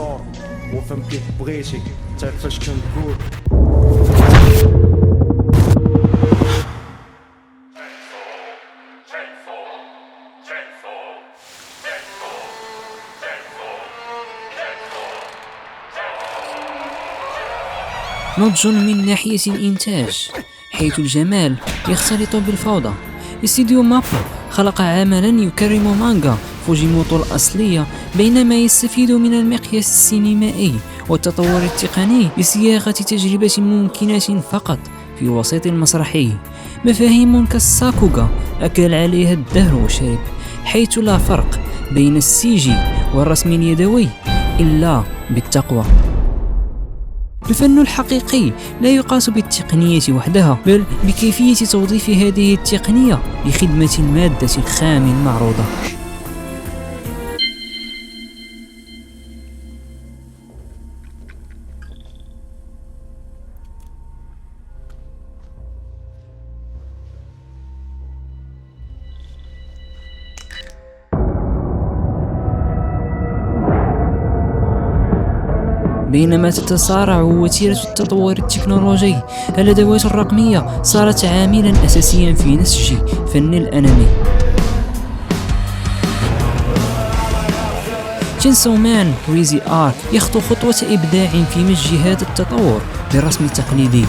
السطور وفهم كيف بغيتي تعرف فاش كنقول نضج من ناحية الإنتاج، حيث الجمال يختلط بالفوضى. استديو مابا خلق عملا يكرم مانغا فوجيموتو الأصلية، بينما يستفيد من المقياس السينمائي والتطور التقني لصياغة تجربة ممكنة فقط في الوسط المسرحي. مفاهيم كالساكوغا أكل عليها الدهر وشرب، حيث لا فرق بين السيجي والرسم اليدوي إلا بالتقوى. الفن الحقيقي لا يقاس بالتقنية وحدها، بل بكيفية توظيف هذه التقنية لخدمة المادة الخام المعروضة. بينما تتسارع وتيرة التطور التكنولوجي، الأدوات الرقمية صارت عاملا أساسيا في نسج فن الأنمي. تشينسو مان ريزي آرك يخطو خطوة إبداع في مزج هذا التطور بالرسم التقليدي.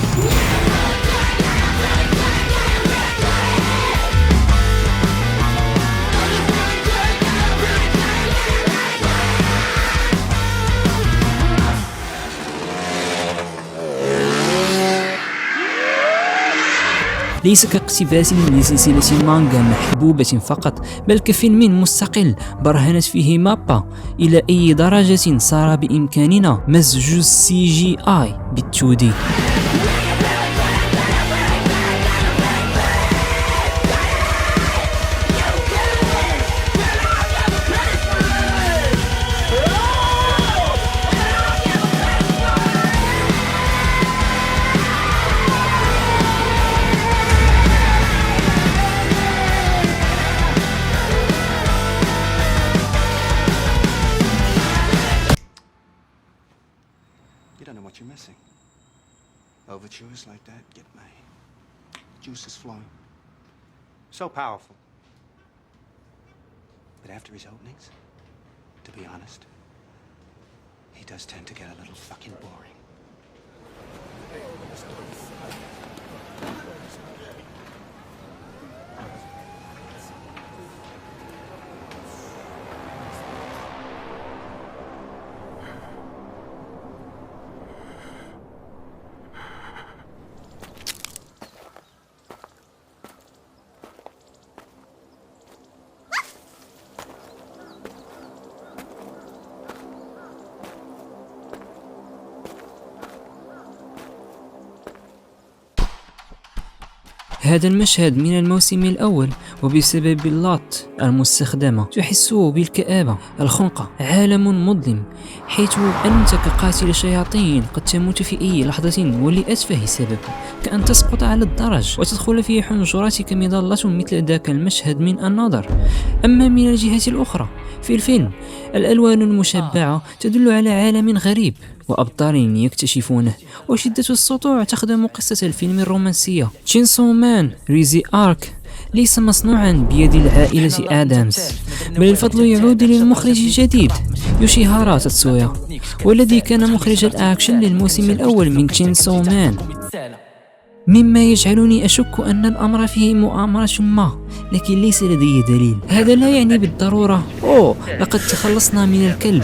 ليس كاقتباس لسلسلة مانغا محبوبة فقط، بل كفيلم مستقل برهنت فيه مابا إلى أي درجة صار بإمكاننا مزج CGI بال2D. You don't know what you're missing. Overtures like that get my juices flowing. So powerful. But after his openings, to be honest, he does tend to get a little fucking boring. هذا المشهد من الموسم الأول، وبسبب اللات المستخدمة تحس بالكآبة. الخنقة عالم مظلم، حيث أنت كقاتل شياطين قد تموت في أي لحظة ولأتفه سبب، كأن تسقط على الدرج وتدخل في حنجرتك مظلة مثل ذاك المشهد من النظر. أما من الجهة الأخرى في الفيلم، الألوان المشبعة تدل على عالم غريب وأبطال يكتشفونه، وشدة السطوع تخدم قصة الفيلم الرومانسية. تشينسو مان ريزي آرك ليس مصنوعا بيد العائلة آدامز، بل الفضل يعود للمخرج الجديد يوشيهارا تاتسويا، والذي كان مخرج الأكشن للموسم الأول من تشينسو مان، مما يجعلني أشك أن الأمر فيه مؤامرة ما، لكن ليس لدي دليل. هذا لا يعني بالضرورة لقد تخلصنا من الكلب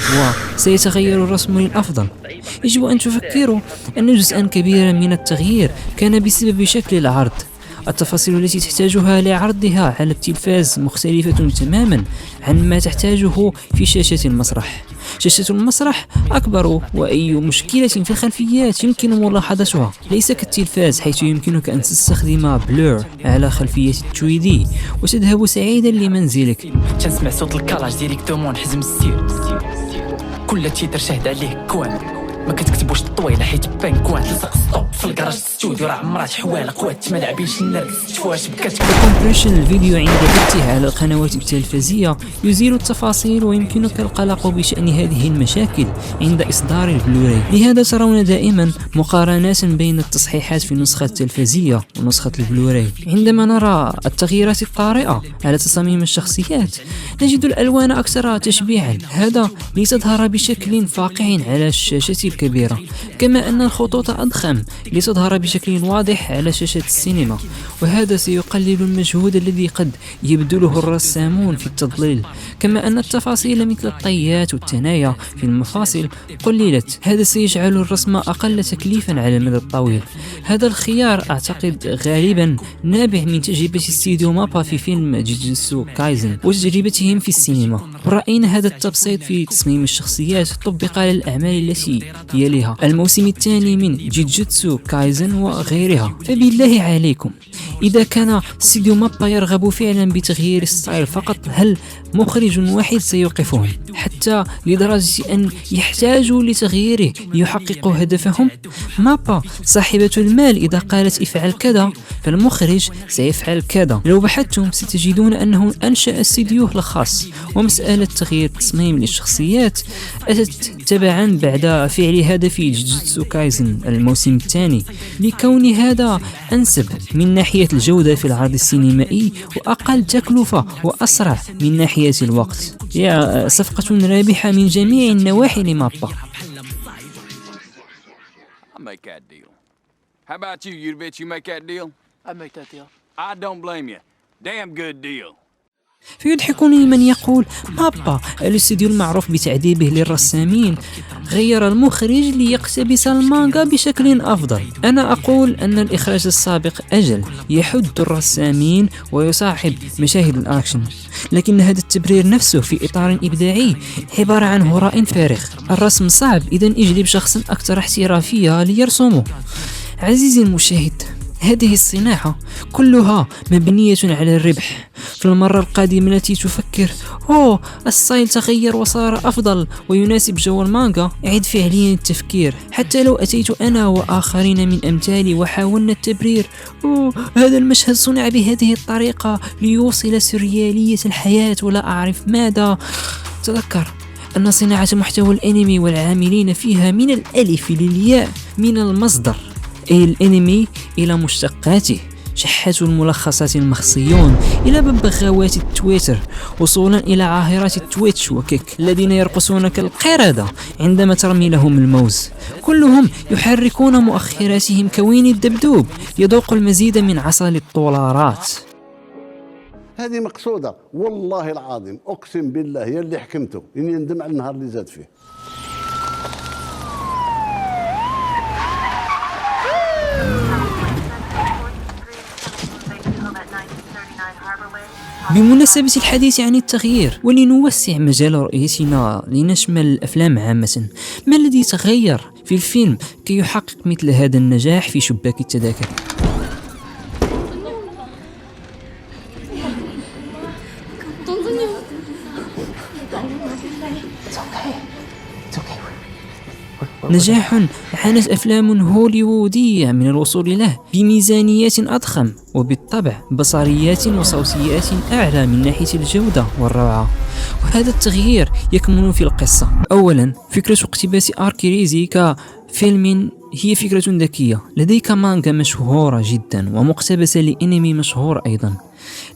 وسيتغير الرسم للأفضل. يجب أن تفكروا أن جزءا كبيرا من التغيير كان بسبب شكل العرض. التفاصيل التي تحتاجها لعرضها على التلفاز مختلفة تماما عن ما تحتاجه في شاشة المسرح. شاشة المسرح أكبر، وأي مشكلة في الخلفيات يمكن ملاحظتها، ليس كالتلفاز حيث يمكنك أن تستخدم بلور على خلفية 3D وتذهب سعيدا لمنزلك. تنسمع صوت الكلاج ديريكتومون نحزم السير، كل تيتر شاهد عليه كوان، ما كتكتبوش الطويله حيت بان كوان تلصق ستوب في الكراج. ستوديو راه عمرات حوال قوات ما لاعبينش النرجس تفواش بكات كومبريشن الفيديو عند بثه على القنوات التلفزية يزيل التفاصيل، ويمكنك القلق بشأن هذه المشاكل عند إصدار البلوراي. لهذا ترون دائما مقارنات بين التصحيحات في النسخة التلفزية ونسخة البلوراي. عندما نرى التغييرات الطارئة على تصاميم الشخصيات نجد الألوان أكثر تشبيعا، هذا لتظهر بشكل فاقع على الشاشة الكبيرة، كما أن الخطوط أضخم لتظهر بشكل واضح على شاشة السينما، وهذا سيقلل المجهود الذي قد يبذله الرسامون في التضليل، كما أن التفاصيل مثل الطيات والثنايا في المفاصل قللت، هذا سيجعل الرسم أقل تكليفا على المدى الطويل. هذا الخيار أعتقد غالبا نابع من تجربة استديو مابا في فيلم جوجوتسو كايزن وتجربتهم في السينما، ورأينا هذا التبسيط في تصميم الشخصيات طبق على الأعمال التي يليها، الموسم الثاني من جوجوتسو كايزن وغيرها. فبالله عليكم، إذا كان استديو مابا يرغب فعلا بتغيير الستايل فقط، هل مخرج واحد سيوقفهم حتى لدرجة أن يحتاجوا لتغييره ليحققوا هدفهم؟ مابا صاحبة المال، إذا قالت افعل كذا فالمخرج سيفعل كذا. لو بحثتم ستجدون أنه أنشأ استديوه الخاص، ومسألة تغيير تصميم للشخصيات أتت تبعا بعد فعل هذا في جوجوتسو كايزن الموسم الثاني، لكون هذا أنسب من ناحية الجودة في العرض السينمائي وأقل تكلفة وأسرع من ناحية الوقت. هي صفقة رابحة من جميع النواحي لمابا. I'll make that deal. How about you, Yudovich? You make that deal? I make that deal. I don't blame you. Damn good deal. فيضحكني من يقول مابا الاستديو المعروف بتعذيبه للرسامين غير المخرج ليقتبس المانغا بشكل أفضل. أنا أقول أن الإخراج السابق أجل يحد الرسامين ويصاحب مشاهد الأكشن، لكن هذا التبرير نفسه في إطار إبداعي عبارة عن هراء فارغ. الرسم صعب، إذن اجلب شخصا أكثر احترافية ليرسمه. عزيزي المشاهد، هذه الصناعة كلها مبنية على الربح. في المرة القادمة التي تفكر الستايل تغير وصار أفضل ويناسب جو المانجا، أعد فعليا التفكير. حتى لو أتيت أنا وآخرين من أمثالي وحاولنا التبرير هذا المشهد صنع بهذه الطريقة ليوصل سريالية الحياة ولا أعرف ماذا، تذكر أن صناعة محتوى الأنمي والعاملين فيها من الألف للياء، من المصدر أي الأنمي إلى مشتقاته، شحات الملخصات المخصيون إلى ببغاوات التويتر، وصولا إلى عاهرات التويتش وكيك الذين يرقصون كالقردة عندما ترمي لهم الموز، كلهم يحركون مؤخراتهم كوين الدبدوب يذوق المزيد من عسل الدولارات. هذه مقصودة والله العظيم، أقسم بالله هي اللي حكمته، إني ندم على النهار اللي زاد فيه. بمناسبة الحديث عن التغيير ولنوسع مجال رؤيتنا لنشمل الأفلام عامة، ما الذي تغير في الفيلم كي يحقق مثل هذا النجاح في شباك التذاكر؟ نجاح عانت أفلام هوليوودية من الوصول له بميزانيات أضخم، وبالطبع بصريات وصوتيات أعلى من ناحية الجودة والروعة. وهذا التغيير يكمن في القصة. أولا، فكرة اقتباس آرك ريزي كفيلم هي فكرة ذكية. لديك مانجا مشهورة جدا ومقتبسة لأنمي مشهور أيضا،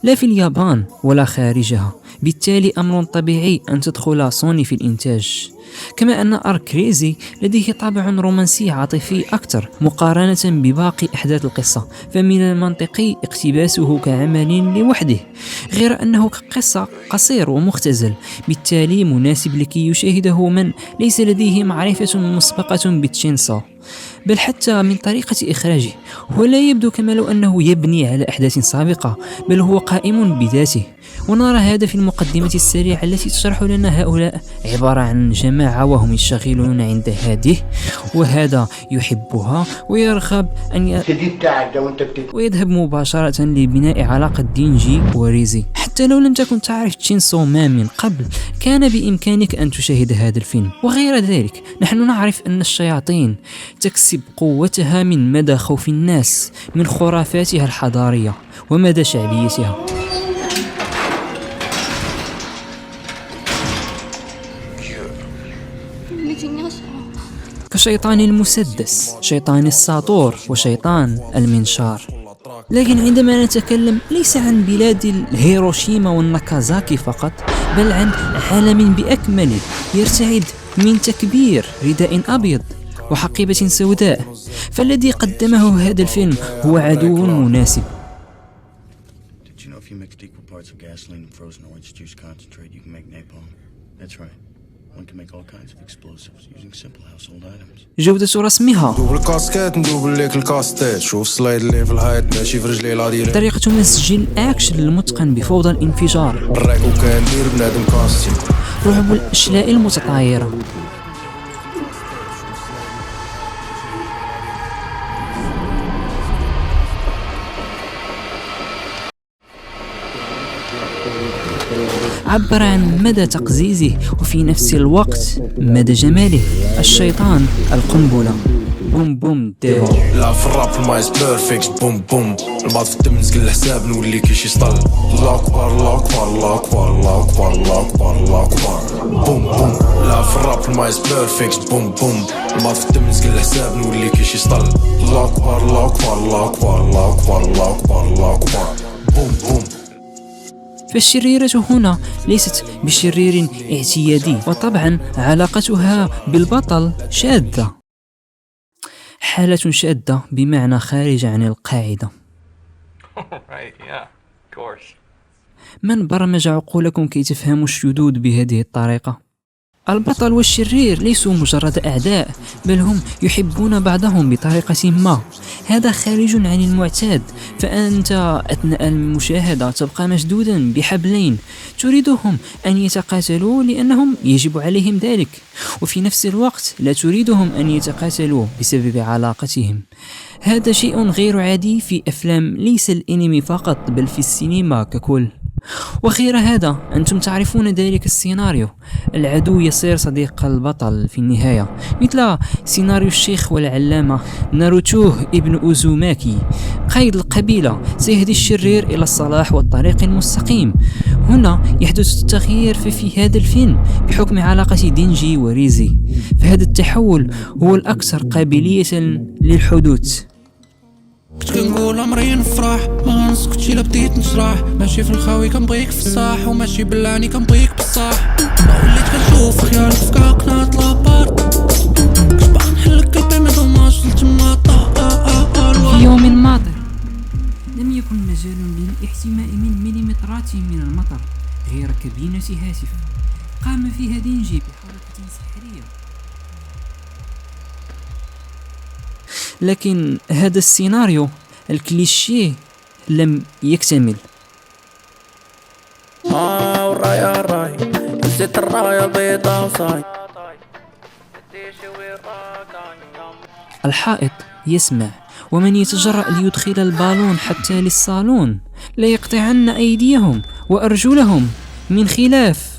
لا في اليابان ولا خارجها، بالتالي أمر طبيعي أن تدخل سوني في الإنتاج. كما أن آرك ريزي لديه طابع رومانسي عاطفي أكثر مقارنة بباقي أحداث القصة، فمن المنطقي اقتباسه كعمل لوحده، غير أنه كقصة قصير ومختزل، بالتالي مناسب لكي يشاهده من ليس لديه معرفة مسبقة بتشينسو، بل حتى من طريقة إخراجه. ولا يبدو كما لو أنه يبني على أحداث سابقة، بل هو قائم بذاته. ونرى هذا في المقدمة السريعة التي تشرح لنا هؤلاء عبارة عن جماعة وهم يشتغلون عند هذه، وهذا يحبها ويرغب أن ويذهب مباشرة لبناء علاقة دينجي وريزي. حتى لو لم تكن تعرف تشينسو مان من قبل كان بإمكانك أن تشاهد هذا الفيلم. وغير ذلك نحن نعرف أن الشياطين تكسب قوتها من مدى خوف الناس من خرافاتها الحضارية ومدى شعبيتها. كشيطان المسدس، شيطان الساطور، وشيطان المنشار. لكن عندما نتكلم ليس عن بلاد الهيروشيما والناكازاكي فقط، بل عن عالم بأكمله يرتعد من تكبير رداء أبيض وحقيبة سوداء، فالذي قدمه هذا الفيلم هو عدو مناسب. Did you know if you mixed equal parts of gasoline and frozen orange juice concentrate, you can make napalm? That's right. One can make all kinds of explosives using simple household items. جودة رسمها، ندوب الكاسكيت ندوب ليك الكاستيت، شوف سلايد اللي في الهايت ماشي في رجلي لا دير طريقة مسج الأكشن المتقن بفوضى الانفجار، الراك وكان دير بنادم كاستي، رعب الأشلاء المتطايرة. عبر عن مدى تقزيزه وفي نفس الوقت مدى جماله. الشيطان القنبلة، بوم بوم ديفل. لا في الراب المايس بيرفكت بوم بوم، البعض في الدم نزقل الحساب نولي كيش يسطل. الله اكبر الله اكبر الله اكبر الله اكبر الله اكبر الله اكبر بوم بوم. لا في الراب المايس بيرفكت بوم بوم، البعض في الدم نزقل الحساب نولي كيش يسطل. الله اكبر الله اكبر الله اكبر الله اكبر الله اكبر الله اكبر بوم بوم. فالشريرة هنا ليست بشرير اعتيادي، وطبعا علاقتها بالبطل شاذة، حالة شاذة بمعنى خارج عن القاعدة. من برمج عقولكم كي تفهموا الشذوذ بهذه الطريقة؟ البطل والشرير ليسوا مجرد أعداء، بل هم يحبون بعضهم بطريقة ما. هذا خارج عن المعتاد، فأنت أثناء المشاهدة تبقى مشدودا بحبلين تريدهم أن يتقاتلوا لأنهم يجب عليهم ذلك، وفي نفس الوقت لا تريدهم أن يتقاتلوا بسبب علاقتهم. هذا شيء غير عادي في أفلام ليس الأنمي فقط بل في السينما ككل. وغير هذا أنتم تعرفون ذلك السيناريو، العدو يصير صديق البطل في النهاية، مثل سيناريو الشيخ والعلامة ناروتوه ابن أوزوماكي. قائد القبيلة سيهدي الشرير إلى الصلاح والطريق المستقيم. هنا يحدث التغيير في هذا الفيلم بحكم علاقة دينجي وريزي، فهذا التحول هو الأكثر قابلية للحدوث. كنت كنقول عمري نفرح ما غنسكتش الا بديت نشرح، ماشي في الخاوي كنبغيك في الصح وماشي بالعني كنبغيك بصح. ما وليت كنشوف خيالك في كاكنات لابارت، كنت باغي نحلك قلبي ما ضماش لتما طا. في يوم ماطر لم يكن مجال للاحتماء من مليمترات من المطر غير كابينة هاتف قام فيها دينجي بحركة سحرية. لكن هذا السيناريو الكليشيه لم يكتمل. والراية الراي نسيت الراية البيضاء وصاي. الحائط يسمع، ومن يتجرأ ليدخل البالون حتى للصالون لا يقطعن أيديهم وأرجلهم من خلاف.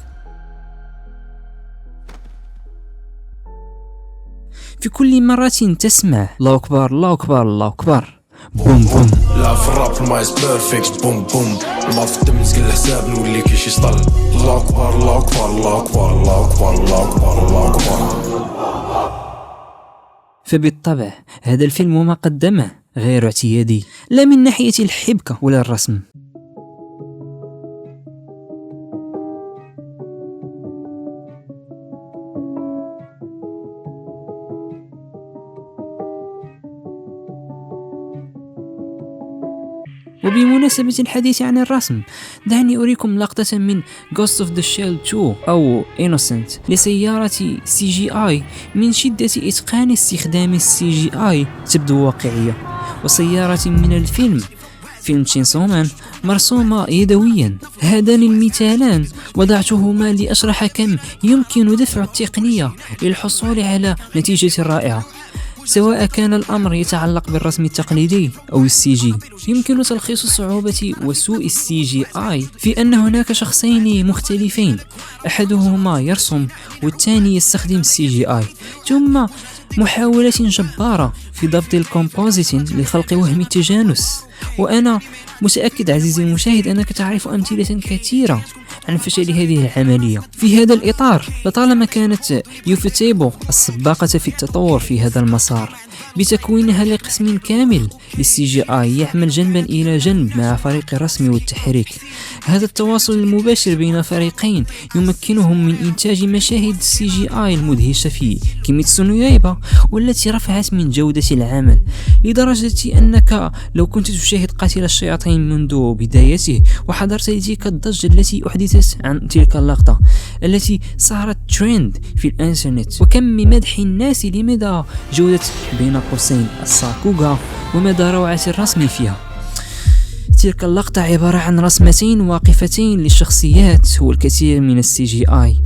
في كل مرة تسمع الله أكبر الله أكبر الله أكبر بوم بوم. لا في الراب المايس بيرفكت بوم بوم، البعض في الدم نزقل الحساب نولي كيش يسطل. الله أكبر الله أكبر الله أكبر الله أكبر الله أكبر الله أكبر. فبالطبع هذا الفيلم وما قدمه غير اعتيادي، لا من ناحية الحبكة ولا الرسم. وبمناسبة الحديث عن الرسم، دعني أريكم لقطة من Ghost of the Shell 2 أو Innocent لسيارة CGI. من شدة إتقان استخدام CGI تبدو واقعية، وسيارة من الفيلم فيلم تشينسو مان مرسومة يدويا. هذان المثالان وضعتهما لأشرح كم يمكن دفع التقنية للحصول على نتيجة رائعة، سواء كان الأمر يتعلق بالرسم التقليدي أو السي جي. يمكن تلخيص الصعوبة وسوء السي جي آي في أن هناك شخصين مختلفين، أحدهما يرسم والثاني يستخدم السي جي آي، ثم محاولة جبارة في ضبط الكومبوزيتين لخلق وهم التجانس. وأنا متأكد عزيزي المشاهد أنك تعرف أمثلة كثيرة عن فشل هذه العملية. في هذا الإطار لطالما كانت يوفتيبو السباقة في التطور في هذا المسار بتكوينها لقسم كامل للسي جي آي يعمل جنبا إلى جنب مع فريق الرسم والتحريك. هذا التواصل المباشر بين فريقين يمكنهم من إنتاج مشاهد السي جي آي المدهشة في كيميتسو نو يايبا، والتي رفعت من جودة العمل لدرجة أنك لو كنت تشاهد قاتل الشياطين منذ بدايته وحضرت تلك الضجة التي أحدثت عن تلك اللقطة التي صارت ترند في الإنترنت، وكم من مدح الناس لمدى جودة بين قوسين الساكوغا ومدى روعة الرسم فيها. تلك اللقطة عبارة عن رسمتين واقفتين للشخصيات والكثير من السي جي آي.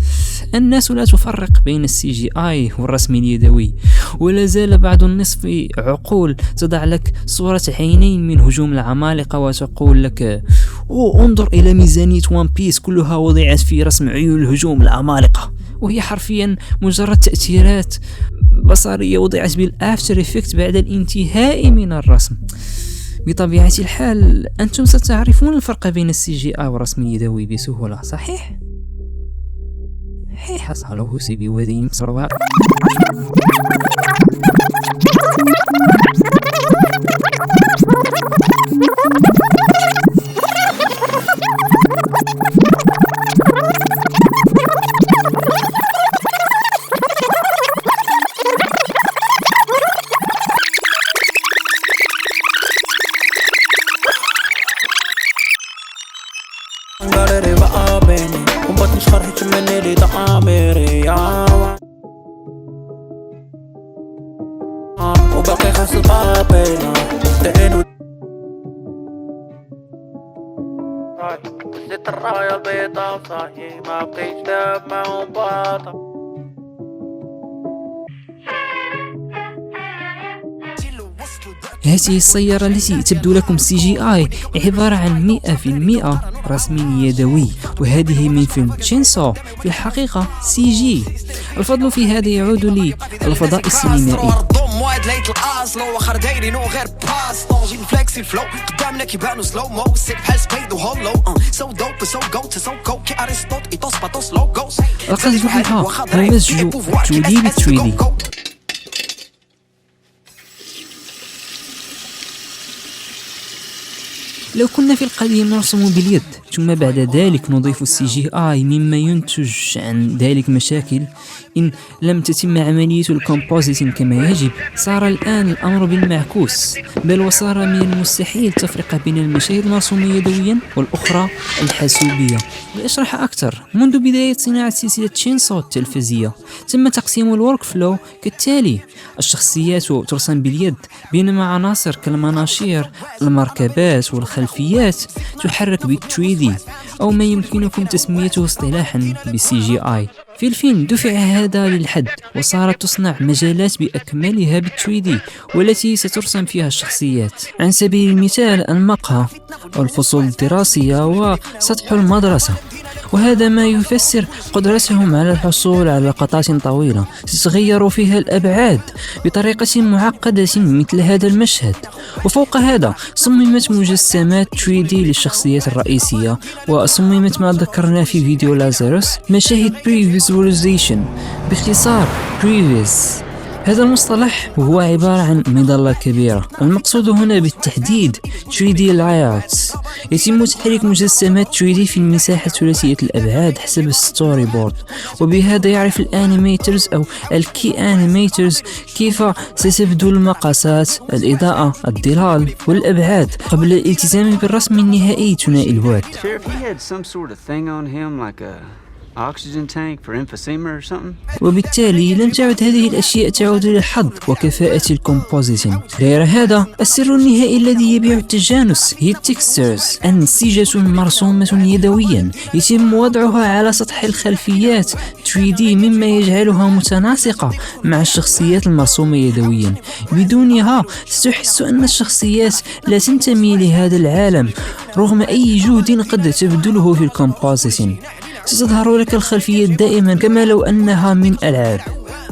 الناس لا تفرق بين السي جي آي والرسم اليدوي، ولا زال بعض النصف عقول تضع لك صورة عينين من هجوم العمالقة وتقول لك انظر إلى ميزانية وان بيس كلها وضعت في رسم عيون الهجوم العمالقة، وهي حرفيا مجرد تأثيرات بصرية وضعت بالآفتر إفكت بعد الانتهاء من الرسم. بطبيعة الحال أنتم ستعرفون الفرق بين السي جي آي والرسم اليدوي بسهولة، صحيح؟ حصله سيبي وذي مصروع. قالري بقى بيني وبطني شخرحي مني لي طعاميري وباقي خاص القابينا دقين وزيت الراية البيضاء صاحي ما بقيش داب معهم باطا. هذه السيارة التي تبدو لكم سي جي آي عبارة عن 100% رسم يدوي، وهذه من فيلم تشينسو في الحقيقة سي جي. الفضل في هذا يعود للفضاء السينمائي. وايد ليت الاصل واخر دايري نو غير باس طونجين فليكسي الفلو قدامنا كيبانو سلو مو سيب بحال سبيد وهولو سو دوب سو جوت سو كو كي ارسطوط ايتوس باتوس لوغوس. القصد فيها هو مزج 2D ب 3D. لو كنا في القديم نرسم باليد ثم بعد ذلك نضيف السي جي آي مما ينتج عن ذلك مشاكل إن لم تتم عملية الكومبوزيتين كما يجب، صار الآن الأمر بالمعكوس، بل وصار من المستحيل التفرقة بين المشاهد المرسومة يدويا والأخرى الحاسوبية. لأشرح أكثر، منذ بداية صناعة سلسلة تشينسو التلفزية تم تقسيم الورك فلو كالتالي: الشخصيات ترسم باليد، بينما عناصر كالمناشير المركبات والخلفيات تحرك بال3D أو ما يمكنكم تسميته اصطلاحا بالسي جي آي. في الفيلم دفع هذا للحد وصارت تصنع مجالات بأكملها بال3D والتي سترسم فيها الشخصيات، عن سبيل المثال المقهى والفصول الدراسية وسطح المدرسة، وهذا ما يفسر قدرتهم على الحصول على لقطات طويلة تتغير فيها الأبعاد بطريقة معقدة مثل هذا المشهد. وفوق هذا صممت مجسمات 3D للشخصيات الرئيسية، وصممت ما ذكرنا في فيديو لازاروس مشاهد Pre-Visualization، باختصار Previs. هذا المصطلح هو عبارة عن مظلة كبيرة، المقصود هنا بالتحديد 3D layouts. يتم تحريك مجسمات 3D في المساحة ثلاثية الأبعاد حسب الستوري بورد، وبهذا يعرف الانيميترز أو الكي انيميترز كيف ستبدو المقاسات، الإضاءة، الظلال والأبعاد قبل الالتزام بالرسم النهائي ثنائي البعد. Oxygen tank for emphysema or something? وبالتالي لن تعد هذه الأشياء تعود للحظ وكفاءة الكومبوزيشن. غير هذا، السر النهائي الذي يبيع التجانس هي التكسترز، أنسجة مرسومة يدويا يتم وضعها على سطح الخلفيات 3D، مما يجعلها متناسقة مع الشخصيات المرسومة يدويا. بدونها ستحس أن الشخصيات لا تنتمي لهذا العالم رغم أي جهد قد تبذله في الكومبوزيشن. ستظهر لك الخلفيات دائما كما لو أنها من ألعاب.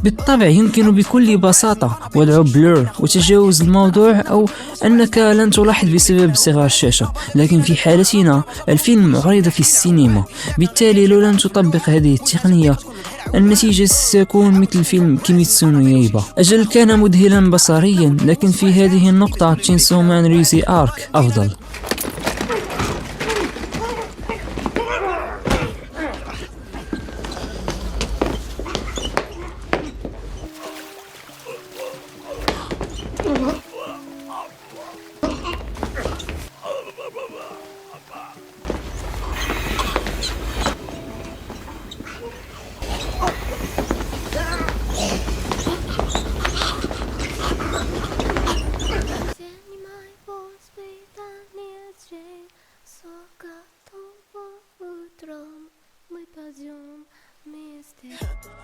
بالطبع يمكن بكل بساطة وضع بلور وتجاوز الموضوع، أو أنك لن تلاحظ بسبب صغر الشاشة، لكن في حالتنا الفيلم عرض في السينما، بالتالي لو لم تطبق هذه التقنية النتيجة ستكون مثل فيلم كيميتسو نو يايبا. أجل كان مذهلا بصريا، لكن في هذه النقطة تشينسو مان ريزي آرك أفضل.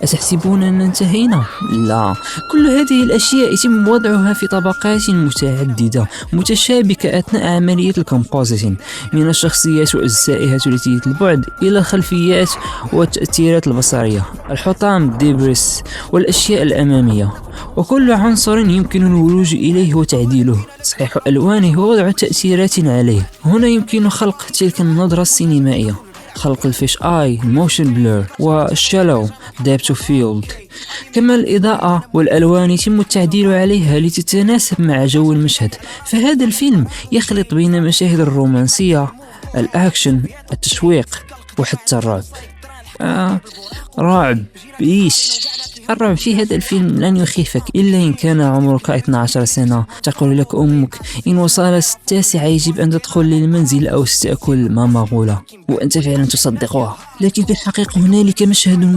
أتحسبون أن انتهينا؟ لا، كل هذه الأشياء يتم وضعها في طبقات متعددة متشابكة أثناء عملية الكومبوزيشن، من الشخصيات وأجزائها ثلاثية البعد إلى الخلفيات والتأثيرات البصرية، الحطام ديبريس والأشياء الأمامية، وكل عنصر يمكن الولوج إليه وتعديله، تصحيح ألوانه ووضع تأثيرات عليه. هنا يمكن خلق تلك النظرة السينمائية، خلق الفيش آي، الموشن بلور، والشالو ديبت فيلد. كما الإضاءة والألوان يتم التعديل عليها لتتناسب مع جو المشهد. فهذا الفيلم يخلط بين مشاهد الرومانسية، الأكشن، التشويق وحتى الرعب. رعب إيش؟ الرعب في هذا الفيلم لن يخيفك إلا إن كان عمرك 12 سنة. تقول لك أمك إن وصلت 9 يجب أن تدخل للمنزل أو ستأكل ما مغولة، وأنت فعلا تصدقها. لكن في الحقيقة هنالك مشهد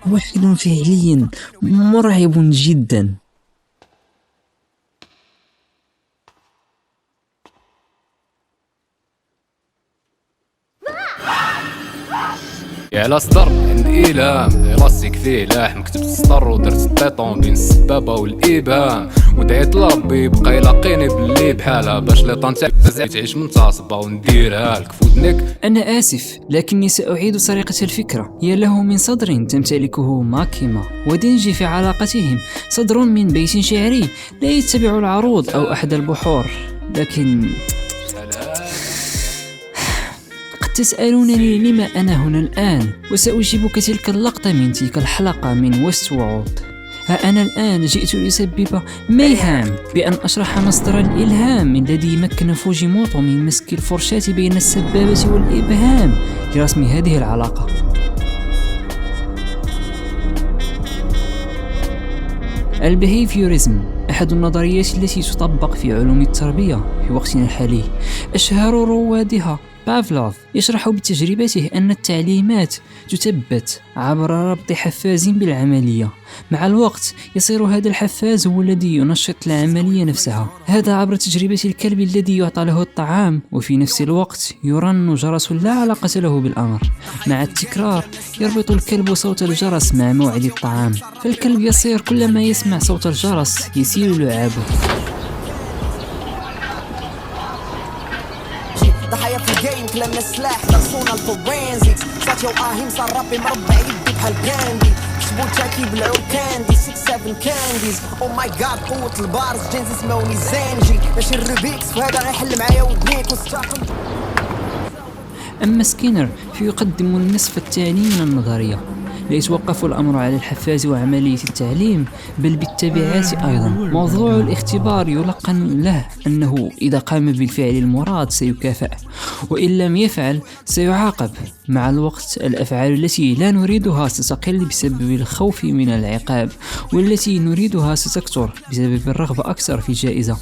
واحد فعليا مرعب جدا. يا لا صدر عند إيلام راسك فيه لاح مكتب السطر ودرت الطيطون بين السبابة والإبهام، ودعيت لربي بقى يلاقيني باللي بحالها باش لي طنتاع تعيش منتصبة ونديرها لك فودنك. أنا آسف، لكني سأعيد سرقة الفكرة. يا له من صدر تمتلكه ماكيما ودينجي في علاقتهم، صدر من بيت شعري لا يتبع العروض أو أحد البحور. لكن تسألونني لما أنا هنا الآن، وسأجيبك تلك اللقطة من تلك الحلقة من ويست وورلد. ها أنا الآن جئت لأسبب ميهام بأن أشرح مصدر الإلهام الذي مكن فوجيموتو من مسك الفرشاة بين السبابة والإبهام لرسم هذه العلاقة. البيهيفيوريزم أحد النظريات التي تطبق في علوم التربية في وقتنا الحالي. أشهر روادها بافلوف يشرح بتجربته أن التعليمات تثبت عبر ربط حفاز بالعملية. مع الوقت يصير هذا الحفاز هو الذي ينشط العملية نفسها، هذا عبر تجربة الكلب الذي يعطى له الطعام وفي نفس الوقت يرن جرس لا علاقة له بالأمر. مع التكرار يربط الكلب صوت الجرس مع موعد الطعام، فالكلب يصير كلما يسمع صوت الجرس يسيل لعابه. ضحايا في الجيم كلامنا سلاح درسونا الفورنزيكس صوت وآهيم صار رابي مربع يدي بحال براندي كتبو تاكي بالعود كاندي 6-7 كانديز او ماي جاد قوة البارز جينز اسموني زانجي ماشي الروبيكس وهذا غيحل معايا ودنيك واستاقم. أما سكينر فيقدم النصف الثاني من النظرية. لا يتوقف الأمر على الحفاز وعملية التعليم بل بالتبعات أيضا. موضوع الاختبار يلقن له أنه إذا قام بالفعل المراد سيكافئ، وإن لم يفعل سيعاقب. مع الوقت الأفعال التي لا نريدها ستقل بسبب الخوف من العقاب، والتي نريدها ستكثر بسبب الرغبة أكثر في الجائزة.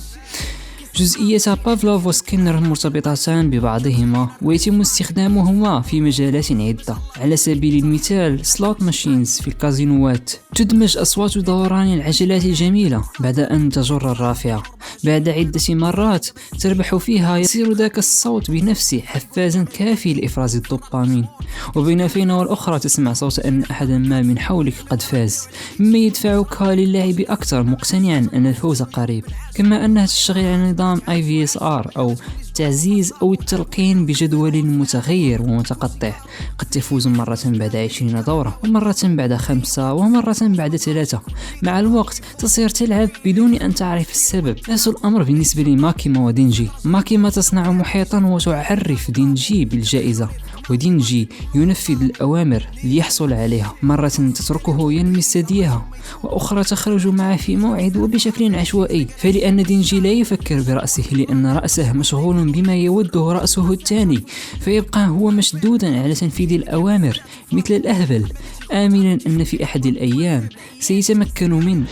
جزئية بافلوف وسكينر مرتبطتان ببعضهما ويتم استخدامهما في مجالات عدة. على سبيل المثال سلوت ماشينز في الكازينوات تدمج أصوات دوران العجلات الجميلة بعد أن تجر الرافعة. بعد عدة مرات تربح فيها يصير ذاك الصوت بنفسه حفازا كافي لإفراز الدوبامين، وبين فين والأخرى تسمع صوت أن أحدا ما من حولك قد فاز، مما يدفعك للعب أكثر مقتنعا أن الفوز قريب. كما أنها تشتغل على نظام IVSR أو تعزيز أو التلقين بجدول متغير ومتقطع. قد تفوز مرة بعد 20 دورة، ومرة بعد 5، ومرة بعد 3. مع الوقت تصير تلعب بدون أن تعرف السبب. نفس الأمر بالنسبة لماكيما ودينجي. ماكيما تصنع محيطا وتعرف دينجي بالجائزة، ودينجي ينفذ الأوامر ليحصل عليها. مرة تتركه يلمس ثديها، وأخرى تخرج معه في موعد وبشكل عشوائي. فلأن دينجي لا يفكر برأسه لأن رأسه مشغول بما يوده رأسه الثاني، فيبقى هو مشدودا على تنفيذ الأوامر مثل الأهبل، آمنا أن في أحد الأيام سيتمكن منه.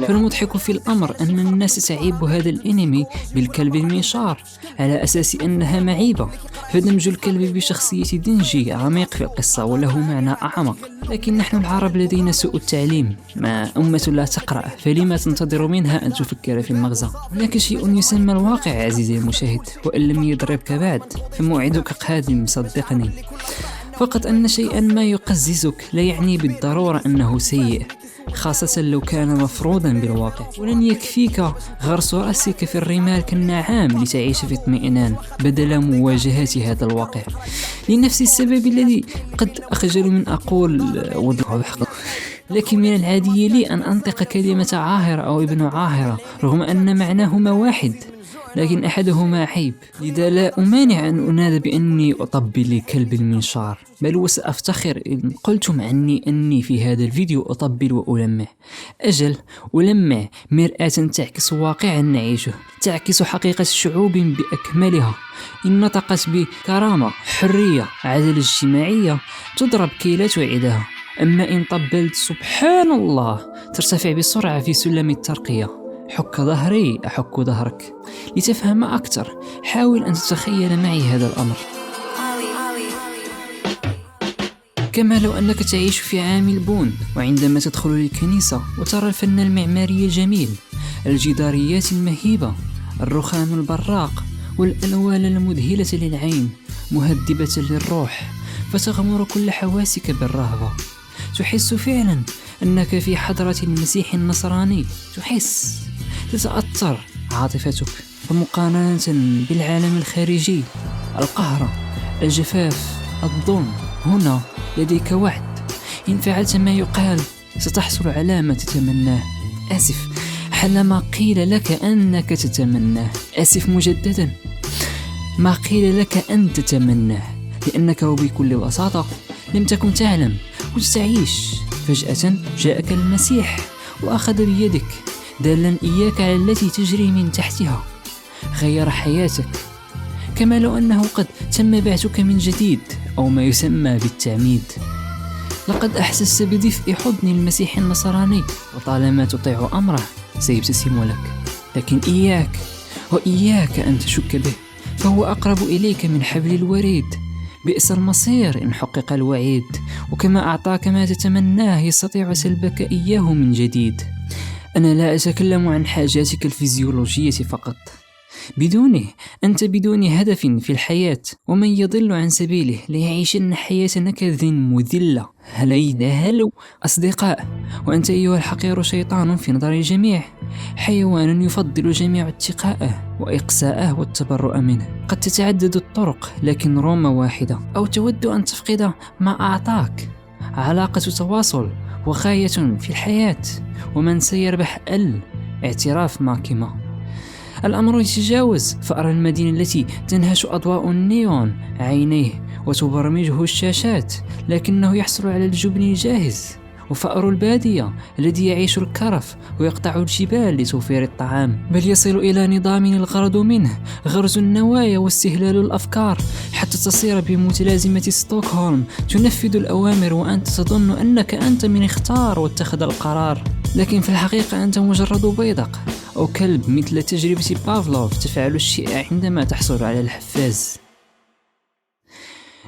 فالمضحك في الأمر أن الناس تعيب هذا الأنمي بالكلب المنشار على أساس أنها معيبة، فدمج الكلب بشخصية دينجي عميق في القصة وله معنى أعمق. لكن نحن العرب لدينا سوء التعليم، ما أمة لا تقرأ فلما تنتظر منها أن تفكر في المغزى؟ هناك شيء يسمى الواقع عزيزي المشاهد، وإن لم يضربك بعد فموعدك قادم صدقني. فقط أن شيئا ما يقززك لا يعني بالضرورة أنه سيء، خاصة لو كان مفروضا بالواقع. ولن يكفيك غرس رأسك في الرمال كالنعام لتعيش في اطمئنان بدل مواجهة هذا الواقع. لنفس السبب الذي قد أخجل من أقول لكن من العادي لي أن أنطق كلمة عاهرة أو ابن عاهرة رغم أن معناهما واحد، لكن أحدهما عيب. لذا لا أمانع أن أنادى بأني أطبل لكلب المنشار، بل وسأفتخر إن قلتم عني أني في هذا الفيديو أطبل وألمع. أجل، ألمع مرآة تعكس واقعا نعيشه، تعكس حقيقة الشعوب بأكملها. إن نطقت بكرامة، حرية، عدالة اجتماعية تضرب كي لا تعيدها. أما إن طبلت سبحان الله ترتفع بسرعة في سلم الترقية. حك ظهري أحك ظهرك. لتفهم أكثر حاول أن تتخيل معي هذا الأمر. كما لو أنك تعيش في عام البون، وعندما تدخل الكنيسة وترى الفن المعماري الجميل، الجداريات المهيبة، الرخام البراق، والألوان المذهلة للعين مهذبة للروح، فتغمر كل حواسك بالرهبة. تحس فعلا أنك في حضرة المسيح النصراني، تتأثر عاطفتك. ومقارنة بالعالم الخارجي، القهر، الجفاف، الظلم، هنا لديك وعد. إن فعلت ما يقال ستحصل على ما تتمناه. آسف، حلما قيل لك أنك تتمناه. آسف مجددا، ما قيل لك أن تتمناه، لأنك وبكل بساطة لم تكن تعلم، كنت تعيش. فجأة جاءك المسيح وأخذ بيدك دالا إياك على التي تجري من تحتها، غير حياتك. كما لو أنه قد تم بعثك من جديد، أو ما يسمى بالتعميد. لقد أحسست بدفء حضن المسيح النصراني، وطالما تطيع أمره سيبتسم لك. لكن إياك أن تشك به، فهو أقرب إليك من حبل الوريد. بئس المصير إن حقق الوعيد، وكما أعطاك ما تتمناه يستطيع سلبك إياه من جديد. أنا لا أتكلم عن حاجاتك الفيزيولوجية فقط. بدونه أنت بدون هدف في الحياة، ومن يضل عن سبيله ليعيشن حياة نكد مذلة. هلو أصدقاء، وأنت أيها الحقير شيطان في نظر الجميع، حيوان يفضل جميع اتقاءه وإقساءه والتبرؤ منه. قد تتعدد الطرق، لكن روما واحدة. أو تود أن تفقد ما أعطاك، علاقة تواصل وغاية في الحياة، ومن سيربح اعتراف ماكيما. الأمر يتجاوز فأرى المدينة التي تنهش أضواء النيون عينيه وتبرمجه الشاشات، لكنه يحصل على الجبن الجاهز. وفأر البادية الذي يعيش الكرف ويقطع الجبال لتوفير الطعام، بل يصل إلى نظام الغرض منه غرز النوايا واستهلال الأفكار، حتى تصير بمتلازمة ستوكهولم تنفذ الأوامر وأنت تظن أنك أنت من اختار واتخذ القرار، لكن في الحقيقة أنت مجرد بيدق أو كلب مثل تجربة بافلوف تفعل الشيء عندما تحصل على الحفاز.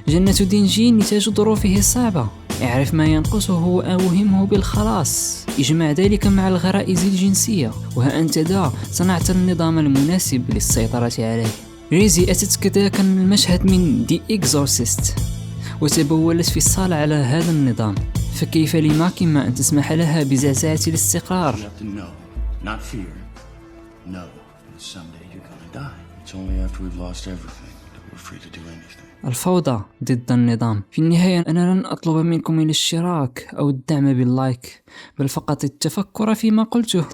جنة دينجي نتاج ظروفه الصعبة، يعرف ما ينقصه وأوهمه بالخلاص، يجمع ذلك مع الغرائز الجنسية، وها أنت ذا صنعت النظام المناسب للسيطرة عليه. ريزي أتت كذاك المشهد من دي إكزورسيست وتبولت في الصالة على هذا النظام، فكيف لماكيما أن تسمح لها بزعزعة الاستقرار؟ You have to know, not fear. Know that someday you're gonna die. It's only after we've lost everything that we're free to do anything. الفوضى ضد النظام. في النهاية أنا لن أطلب منكم الاشتراك أو الدعم باللايك، بل فقط التفكر فيما قلته.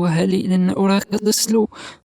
هل لن أراك تسلو